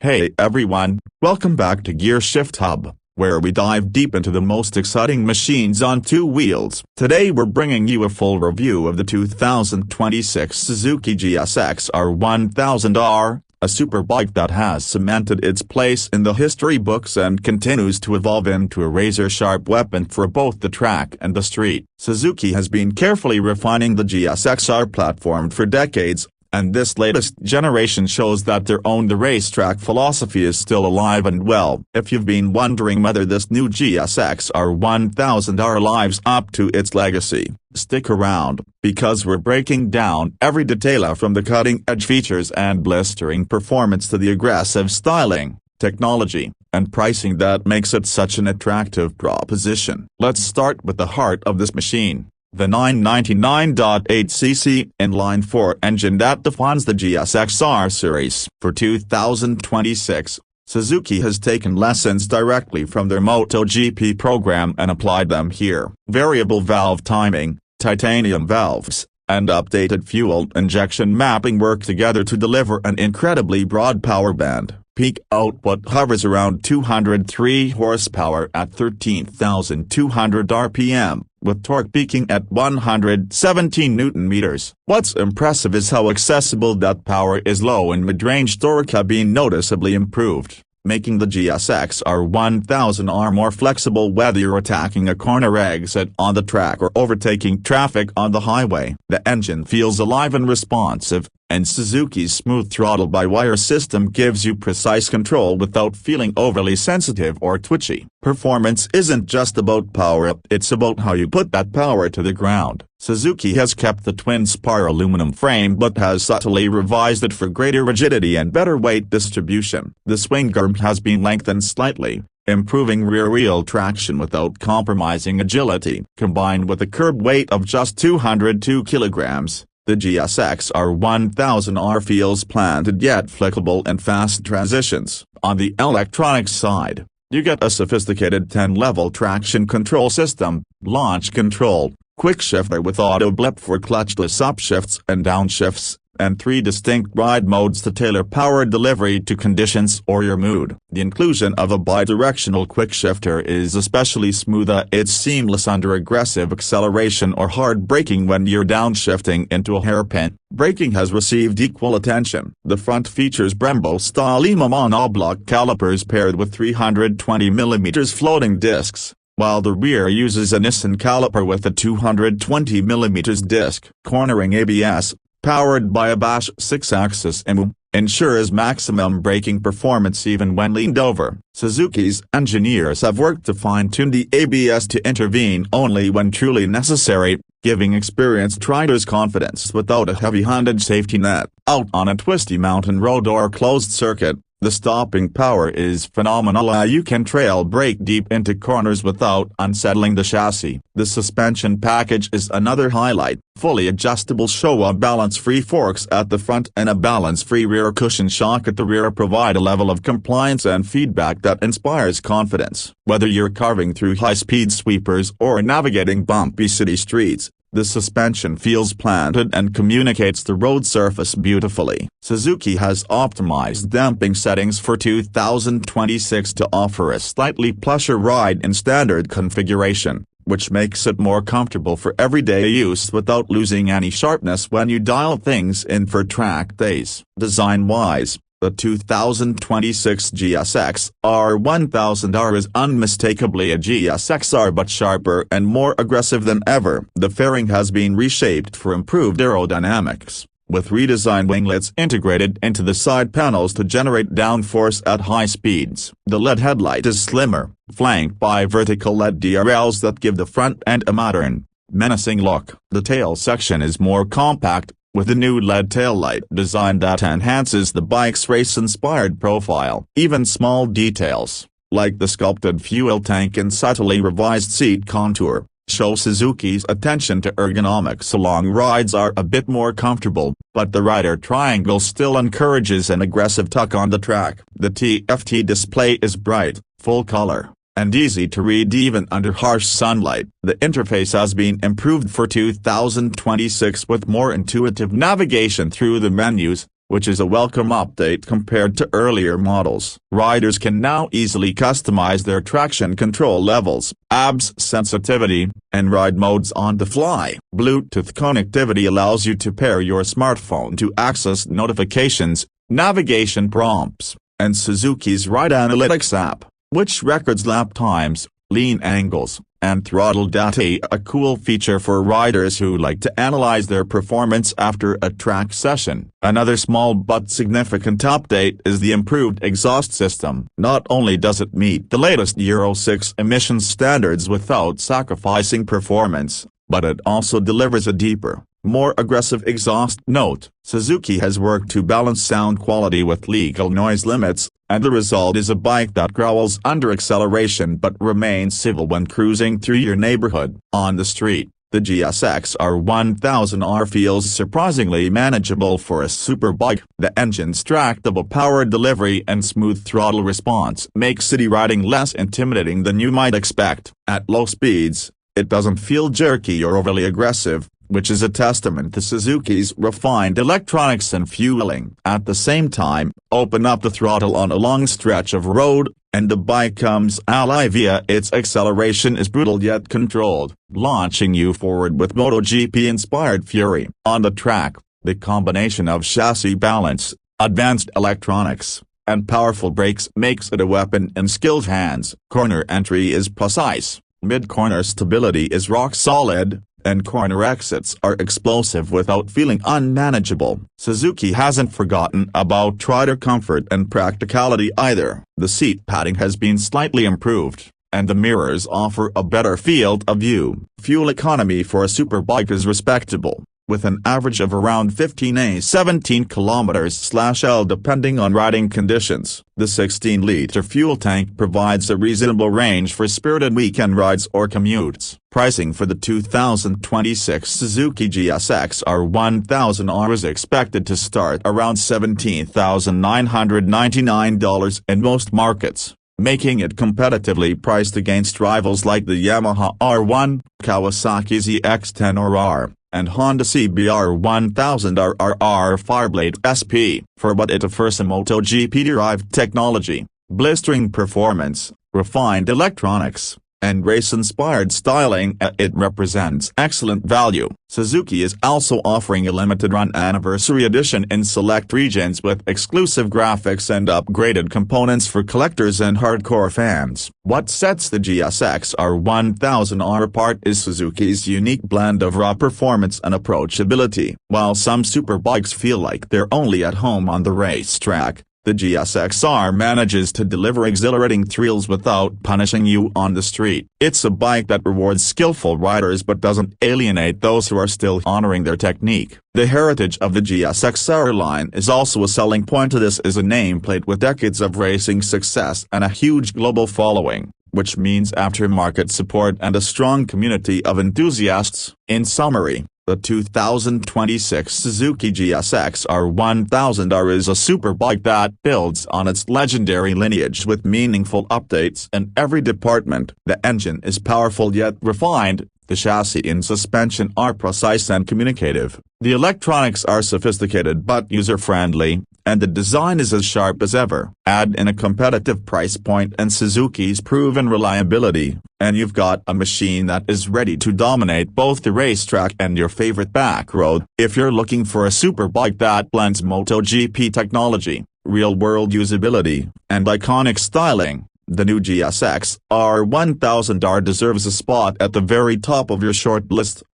Hey everyone, welcome back to Gear Shift Hub, where we dive deep into the most exciting machines on two wheels. Today we're bringing you a full review of the 2026 Suzuki GSX-R1000R, a superbike that has cemented its place in the history books and continues to evolve into a razor-sharp weapon for both the track and the street. Suzuki has been carefully refining the GSX-R platform for decades, and this latest generation shows that their own the racetrack philosophy is still alive and well. If you've been wondering whether this new GSX-R1000R lives up to its legacy, stick around, because we're breaking down every detail from the cutting-edge features and blistering performance to the aggressive styling, technology, and pricing that makes it such an attractive proposition. Let's start with the heart of this machine. The 999.8cc inline-four engine that defines the GSX-R series. For 2026, Suzuki has taken lessons directly from their MotoGP program and applied them here. Variable valve timing, titanium valves, and updated fuel injection mapping work together to deliver an incredibly broad power band. Peak output hovers around 203 horsepower at 13,200 RPM, with torque peaking at 117 Nm. What's impressive is how accessible that power is. Low and mid-range torque have been noticeably improved, making the GSX-R1000R more flexible whether you're attacking a corner exit on the track or overtaking traffic on the highway. The engine feels alive and responsive, and Suzuki's smooth throttle-by-wire system gives you precise control without feeling overly sensitive or twitchy. Performance isn't just about power, it's about how you put that power to the ground. Suzuki has kept the twin-spar aluminum frame but has subtly revised it for greater rigidity and better weight distribution. The swing arm has been lengthened slightly, improving rear-wheel traction without compromising agility. Combined with a curb weight of just 202 kilograms, the GSX-R1000R feels planted yet flexible and fast transitions. On the electronics side, you get a sophisticated 10-level traction control system, launch control, quickshifter with auto blip for clutchless upshifts and downshifts, and 3 distinct ride modes to tailor power delivery to conditions or your mood. The inclusion of a bi-directional quickshifter is especially smooth. It's seamless under aggressive acceleration or hard braking when you're downshifting into a hairpin. Braking has received equal attention. The front features Brembo-style monoblock calipers paired with 320mm floating discs, while the rear uses a Nissan caliper with a 220mm disc. Cornering ABS, powered by a Bosch 6-axis EMU, ensures maximum braking performance even when leaned over. Suzuki's engineers have worked to fine-tune the ABS to intervene only when truly necessary, giving experienced riders confidence without a heavy-handed safety net. Out on a twisty mountain road or closed circuit, the stopping power is phenomenal. You can trail brake deep into corners without unsettling the chassis. The suspension package is another highlight. Fully adjustable Showa balance-free forks at the front and a balance-free rear cushion shock at the rear provide a level of compliance and feedback that inspires confidence. Whether you're carving through high-speed sweepers or navigating bumpy city streets, the suspension feels planted and communicates the road surface beautifully. Suzuki has optimized damping settings for 2026 to offer a slightly plusher ride in standard configuration, which makes it more comfortable for everyday use without losing any sharpness when you dial things in for track days. Design-wise, the 2026 GSX-R1000R is unmistakably a GSX-R but sharper and more aggressive than ever. The fairing has been reshaped for improved aerodynamics, with redesigned winglets integrated into the side panels to generate downforce at high speeds. The LED headlight is slimmer, flanked by vertical LED DRLs that give the front end a modern, menacing look. The tail section is more compact, with a new LED taillight design that enhances the bike's race-inspired profile. Even small details, like the sculpted fuel tank and subtly revised seat contour, show Suzuki's attention to ergonomics. Long rides are a bit more comfortable, but the rider triangle still encourages an aggressive tuck on the track. The TFT display is bright, full color, and easy to read even under harsh sunlight. The interface has been improved for 2026 with more intuitive navigation through the menus, which is a welcome update compared to earlier models. Riders can now easily customize their traction control levels, ABS sensitivity, and ride modes on the fly. Bluetooth connectivity allows you to pair your smartphone to access notifications, navigation prompts, and Suzuki's Ride Analytics app, which records lap times, lean angles, and throttle data, a cool feature for riders who like to analyze their performance after a track session. Another small but significant update is the improved exhaust system. Not only does it meet the latest Euro 6 emissions standards without sacrificing performance, but it also delivers a deeper, more aggressive exhaust note. Suzuki has worked to balance sound quality with legal noise limits, and the result is a bike that growls under acceleration but remains civil when cruising through your neighborhood. On the street, the GSX-R1000R feels surprisingly manageable for a superbike. The engine's tractable power delivery and smooth throttle response make city riding less intimidating than you might expect. At low speeds, it doesn't feel jerky or overly aggressive, which is a testament to Suzuki's refined electronics and fueling. At the same time, open up the throttle on a long stretch of road, and the bike comes alive via its acceleration is brutal yet controlled, launching you forward with MotoGP-inspired fury. On the track, the combination of chassis balance, advanced electronics, and powerful brakes makes it a weapon in skilled hands. Corner entry is precise, mid-corner stability is rock solid, and corner exits are explosive without feeling unmanageable. Suzuki hasn't forgotten about rider comfort and practicality either. The seat padding has been slightly improved, and the mirrors offer a better field of view. Fuel economy for a superbike is respectable, with an average of around 17 km/L depending on riding conditions. The 16-liter fuel tank provides a reasonable range for spirited weekend rides or commutes. Pricing for the 2026 Suzuki GSX-R1000R is expected to start around $17,999 in most markets, making it competitively priced against rivals like the Yamaha R1, Kawasaki ZX-10R, and Honda CBR-1000RR Fireblade SP. For what it offers: a MotoGP-derived technology, blistering performance, refined electronics, and race-inspired styling, it represents excellent value. Suzuki is also offering a limited-run anniversary edition in select regions with exclusive graphics and upgraded components for collectors and hardcore fans. What sets the GSX-R1000R apart is Suzuki's unique blend of raw performance and approachability. While some superbikes feel like they're only at home on the racetrack, the GSX-R manages to deliver exhilarating thrills without punishing you on the street. It's a bike that rewards skillful riders but doesn't alienate those who are still honoring their technique. The heritage of the GSX-R line is also a selling point. This is a nameplate with decades of racing success and a huge global following, which means aftermarket support and a strong community of enthusiasts. In summary, the 2026 Suzuki GSX-R1000R is a superbike that builds on its legendary lineage with meaningful updates in every department. The engine is powerful yet refined, the chassis and suspension are precise and communicative, the electronics are sophisticated but user-friendly, and the design is as sharp as ever. Add in a competitive price point and Suzuki's proven reliability, and you've got a machine that is ready to dominate both the racetrack and your favorite back road. If you're looking for a superbike that blends MotoGP technology, real-world usability, and iconic styling, the new GSX-R1000R deserves a spot at the very top of your short list.